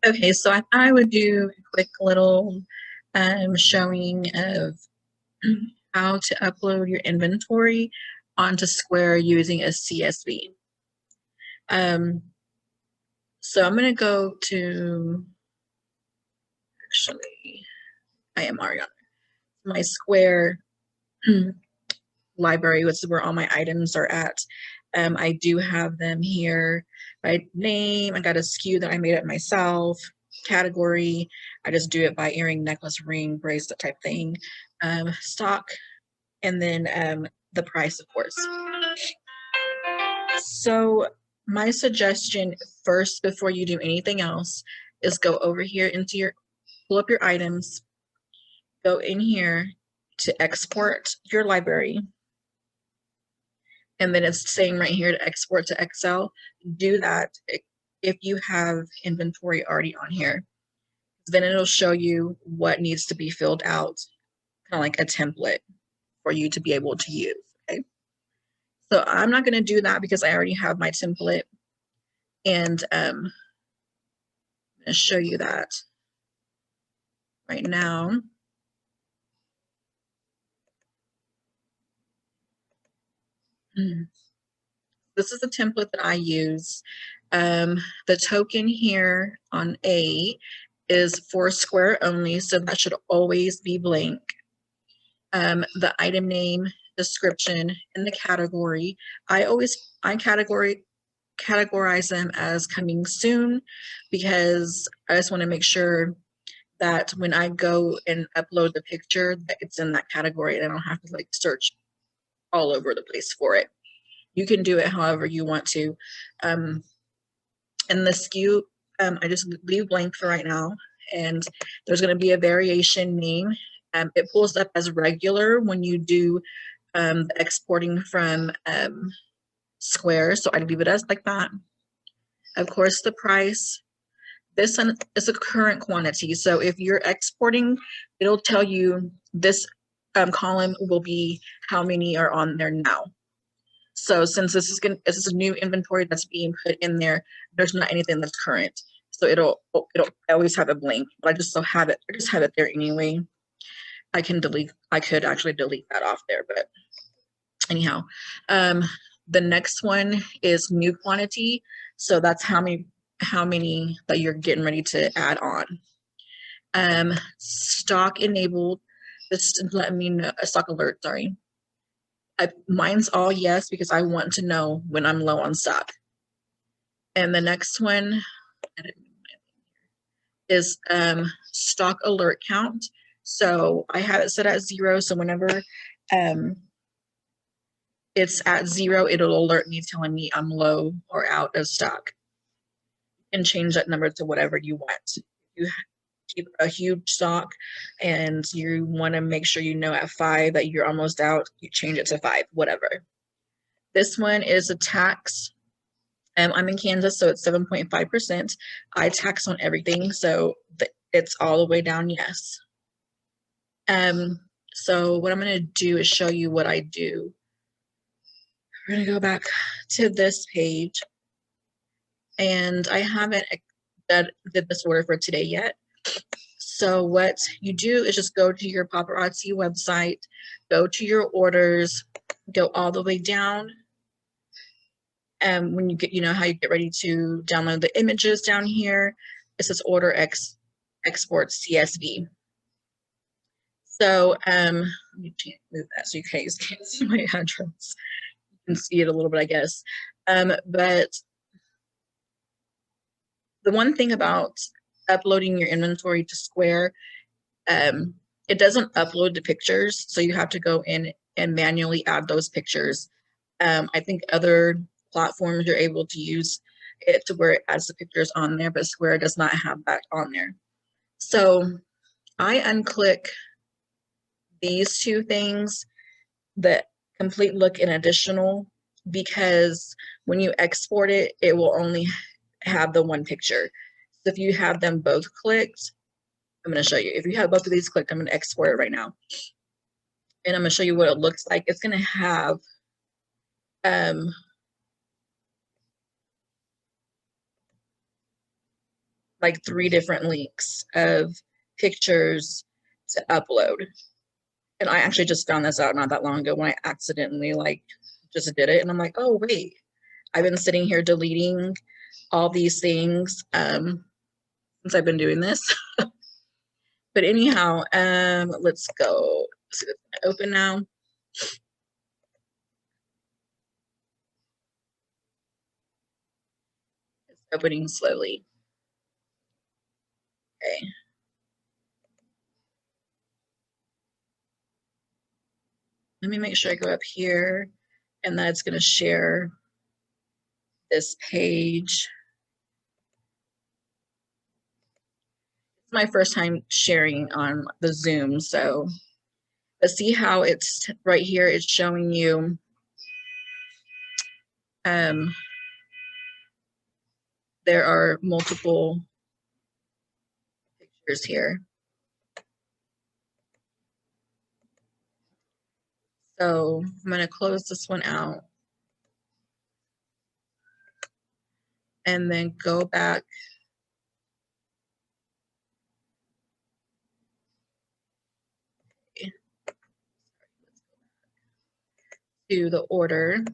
Okay, so I would do a quick little showing of how to upload your inventory onto Square using a CSV. So I'm going to go to, actually, I am already on my Square library, which is where all my items are at. I do have them here by name. I got a SKU that I made up myself. Category, I just do it by earring, necklace, ring, bracelet type thing. Stock, and then the price, of course. So my suggestion first, before you do anything else, is go over here into your, pull up your items, go in here to export your library. And then it's saying right here to export to Excel. Do that if you have inventory already on here. Then it'll show you what needs to be filled out, kind of like a template for you to be able to use. Okay. So I'm not going to do that because I already have my template, and I'm going to show you that right now. This is the template that I use. The token here on A is for Square only, so that should always be blank. The item name, description, and the category. I categorize them as coming soon because I just want to make sure that when I go and upload the picture that it's in that category and I don't have to like search all over the place for it. You can do it however you want to. And the SKU, I just leave blank for right now. And there's going to be a variation name. It pulls up as regular when you do the exporting from Square. So I leave it as like that. Of course, the price. This one is a current quantity. So if you're exporting, it'll tell you this column will be how many are on there now. So since this is a new inventory that's being put in there, there's not anything that's current. So it'll always have a blank, but I just have it there anyway. I could actually delete that off there, but anyhow. The next one is new quantity. So that's how many that you're getting ready to add on. Stock enabled, this is letting me know, a stock alert, sorry. Mine's all yes because I want to know when I'm low on stock. And the next one is stock alert count. So I have it set at 0. So whenever it's at 0, it'll alert me telling me I'm low or out of stock. You can change that number to whatever you want. You keep a huge stock and you want to make sure you know at 5 that you're almost out, you change it to 5, whatever. This one is a tax. I'm in Kansas, so it's 7.5%. I tax on everything, so it's all the way down yes. So what I'm going to do is show you what I do. We're going to go back to this page, and I haven't did this order for today yet. So what you do is just go to your paparazzi website, go to your orders, go all the way down. And when you get, how you get ready to download the images down here, it says order export CSV. So let me move that so you guys can't see my address. You can see it a little bit, I guess. But the one thing about uploading your inventory to Square, it doesn't upload the pictures, so you have to go in and manually add those pictures. I think other platforms you're able to use it to where it adds the pictures on there, but Square does not have that on there. So I unclick these two things, the complete look and additional, because when you export it, it will only have the one picture. So if you have them both clicked, I'm going to show you. If you have both of these clicked, I'm going to export it right now. And I'm going to show you what it looks like. It's going to have like 3 different links of pictures to upload. And I actually just found this out not that long ago when I accidentally like just did it. And I'm like, oh, wait, I've been sitting here deleting all these things since I've been doing this. But anyhow, let's go. So it's gonna open now. It's opening slowly. Okay. Let me make sure I go up here and that it's going to share this page. It's my first time sharing on the Zoom, so let's see how it's right here. It's showing you there are multiple pictures here. So I'm going to close this one out and then go back to the order.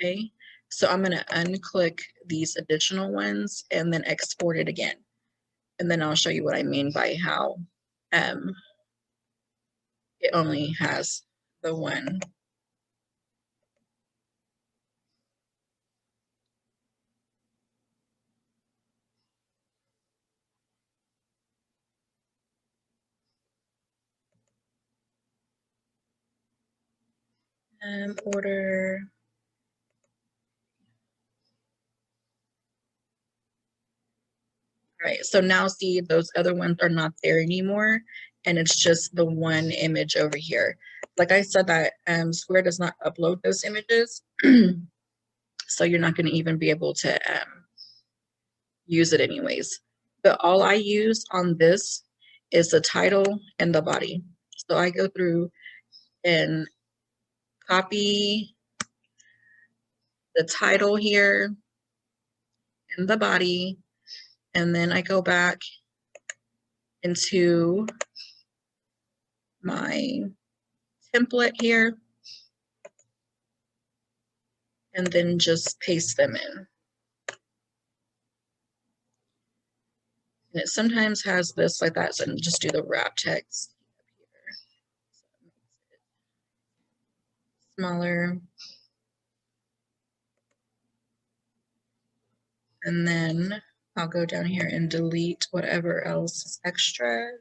Okay, so I'm going to unclick these additional ones and then export it again. And then I'll show you what I mean by how it only has the one. Order. All right, so now see those other ones are not there anymore, and it's just the one image over here. Like I said, that Square does not upload those images, so you're not going to even be able to use it anyways. But all I use on this is the title and the body. So I go through and copy the title here and the body, and then I go back into my template here and then just paste them in. And it sometimes has this like that, so just do the wrap text here. Smaller. And then I'll go down here and delete whatever else is extra.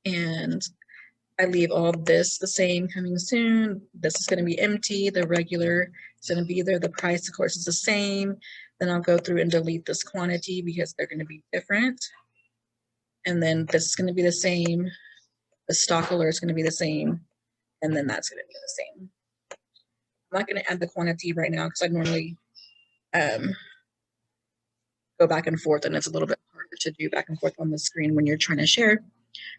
And I leave all this the same, coming soon. This is going to be empty. The regular is going to be there. The price, of course, is the same. Then I'll go through and delete this quantity because they're going to be different. And then this is going to be the same. The stock alert is going to be the same. And then that's going to be the same. I'm not going to add the quantity right now because I normally go back and forth, and it's a little bit harder to do back and forth on the screen when you're trying to share.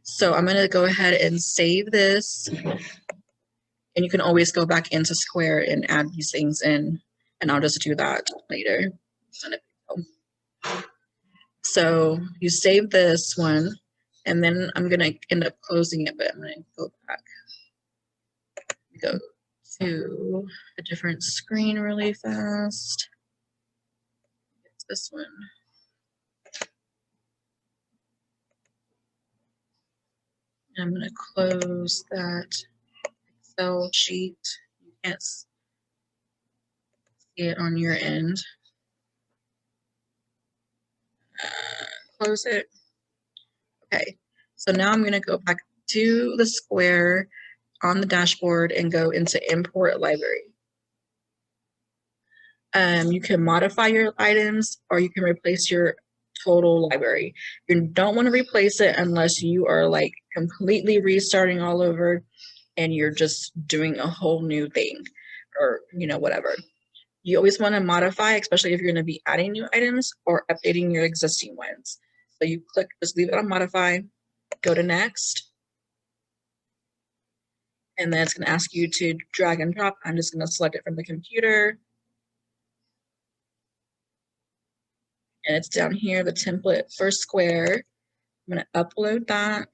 So I'm going to go ahead and save this. And you can always go back into Square and add these things in, and I'll just do that later. So you save this one, and then I'm going to end up closing it, but I'm going to go back. Go to a different screen really fast. It's this one. And I'm going to close that Excel sheet. You can't see it on your end. Close it. Okay, so now I'm going to go back to the Square on the dashboard and go into Import Library. You can modify your items or you can replace your total library. You don't want to replace it unless you are like completely restarting all over and you're just doing a whole new thing or, you know, whatever. You always want to modify, especially if you're going to be adding new items or updating your existing ones. So you click, just leave it on modify, go to next. And then it's going to ask you to drag and drop. I'm just going to select it from the computer. And it's down here, the template for square. I'm going to upload that.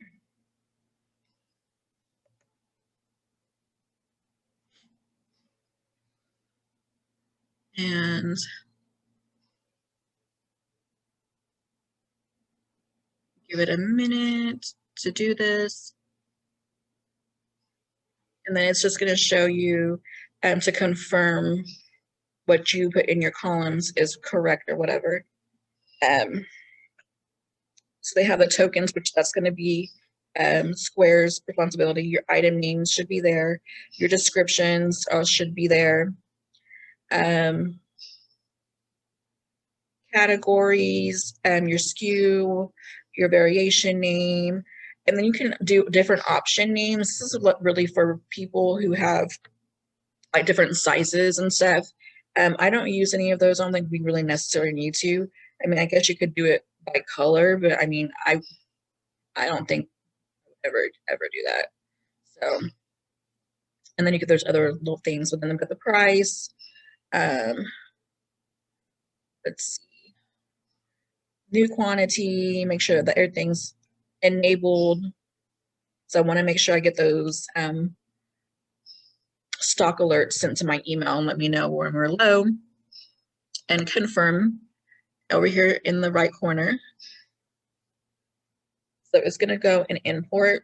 And give it a minute to do this. And then it's just going to show you to confirm what you put in your columns is correct or whatever. So they have the tokens, which that's going to be Square's responsibility. Your item names should be there. Your descriptions should be there. Categories, your SKU, your variation name, and then you can do different option names. This is what really for people who have like different sizes and stuff. I don't use any of those. I don't think we really necessarily need to. I mean, I guess you could do it by color, but I mean, I don't think ever do that. So, and then you get there's other little things, but then they've got the price. Let's see, new quantity. Make sure that everything's enabled. So I want to make sure I get those stock alerts sent to my email and let me know when we're low, and confirm over here in the right corner. So it's going to go and import.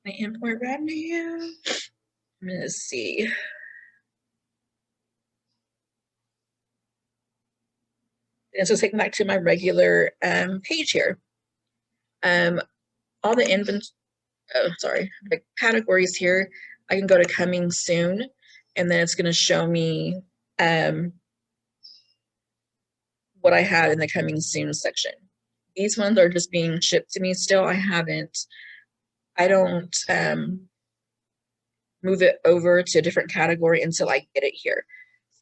I import revenue. I'm going to see. And so take me back to my regular page here. All the the categories here, I can go to coming soon, and then it's going to show me what I had in the coming soon section. These ones are just being shipped to me still. I don't move it over to a different category until I get it here.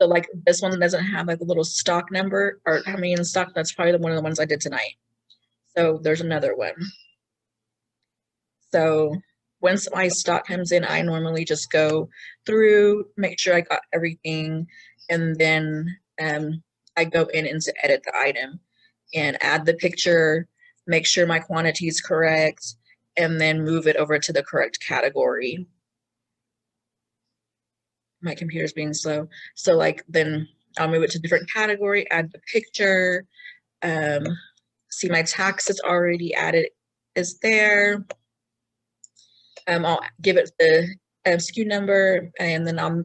So like this one doesn't have like a little stock number or how many in stock. That's probably one of the ones I did tonight. So there's another one. So once my stock comes in, I normally just go through, make sure I got everything, and then I go in and to edit the item and add the picture, make sure my quantity is correct, and then move it over to the correct category. My computer's being slow. So like then I'll move it to a different category, add the picture, see my tax is already added is there. I'll give it the SKU number, and then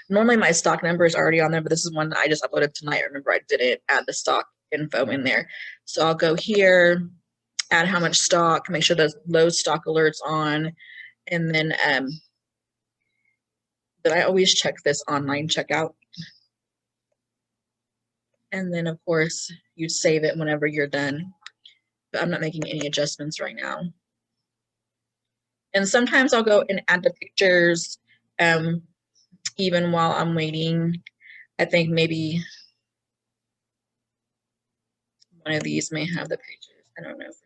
normally my stock number is already on there, but this is one that I just uploaded tonight. Remember, I didn't add the stock info in there. So I'll go here, add how much stock, make sure there's low stock alerts on, and then I always check this online checkout. And then of course you save it whenever you're done. But I'm not making any adjustments right now. And sometimes I'll go and add the pictures even while I'm waiting. I think maybe one of these may have the pictures. I don't know for sure.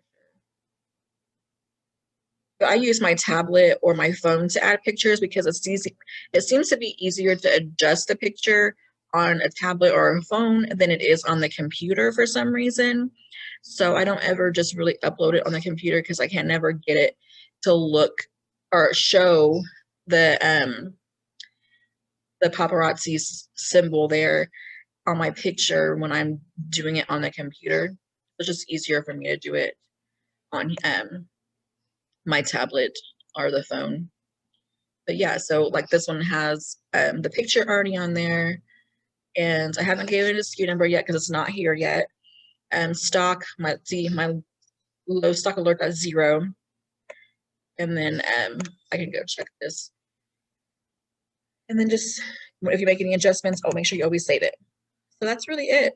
But I use my tablet or my phone to add pictures because it's easy. It seems to be easier to adjust the picture on a tablet or a phone than it is on the computer for some reason. So I don't ever just really upload it on the computer because I can never get it to look or show the paparazzi symbol there on my picture when I'm doing it on the computer. It's just easier for me to do it on my tablet or the phone. But yeah, so like this one has the picture already on there, and I haven't given it a SKU number yet because it's not here yet. Stock, my low stock alert at 0. And then I can go check this. And then just if you make any adjustments, make sure you always save it. So that's really it.